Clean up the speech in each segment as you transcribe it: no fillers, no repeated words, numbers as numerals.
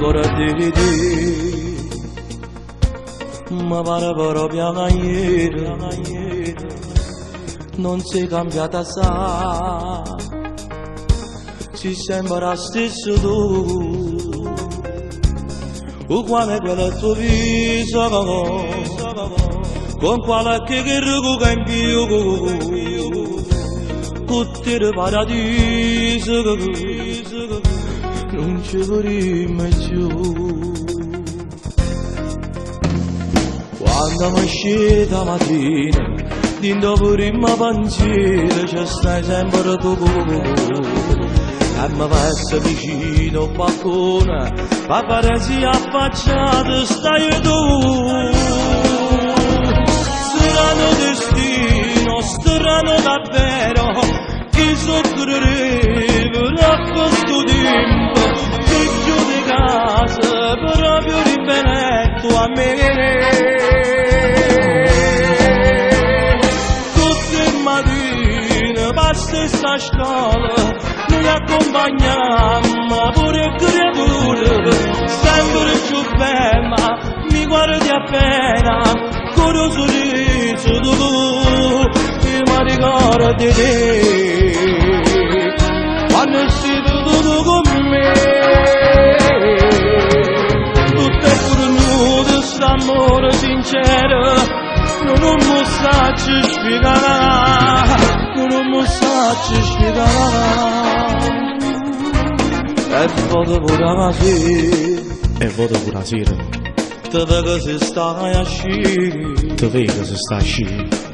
ancora di te. Ma pare proprio che ieri non sei cambiata, sa, si sembra stesso tu, uguale quel tuo viso, con qualche ruga in più, tutti il paradiso, non ci vorremmo più. Quando mi uscita mattina, dentro pure il mio pensiero ci stai sempre tu. E mi passa vicino al balcone, a paresi affacciato stai tu. Strano destino, strano davvero, chi soccredeva a questo tempo, che chiude casa proprio rivenendo a me. Stessa scuola, noi accompagniamo pure creature, sempre più bella, mi guardi appena, con un sorriso tu, mi ricordo di te, quando sei venuto con me, tutto è cornuto, st'amore sincero, non mi sa ci spiegare. Non mi sa ci spiegare. E vado pure la sera, te vedo se stai a sci,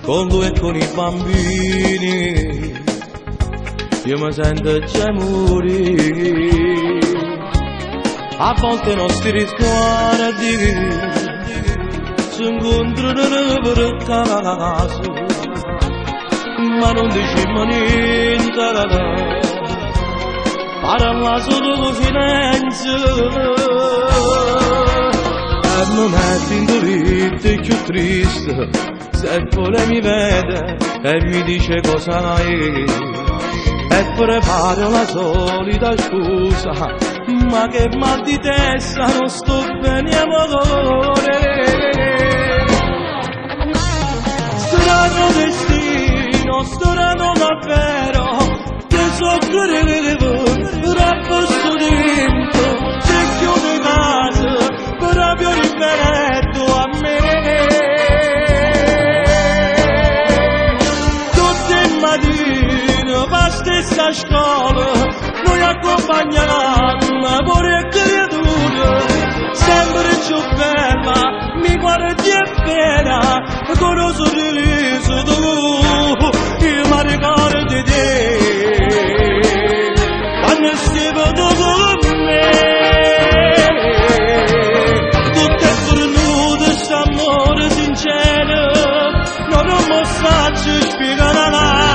con lui e con i bambini, io mi sento già morire. A volte i nostri risguardi si incontrano per caso, ma non diciamo niente, parla solo con silenzio, e non è finto vita più triste, se pure mi vede e mi dice cosa hai, e prepara la solita scusa, ma che mal di testa, non sto bene amore, strano destino, strano davvero, che soccredevo per questo tempo, se chiude casa proprio riferito a me. Tutte le mattine per stessa scuola noi accompagniamo pure creature, sempre più bella, mi guardi appena con un sorriso tu, io mi ricordo di te, quando stai venuto con me, tutto è cornuto, st'amore sincero, non mi sa ci spiegare.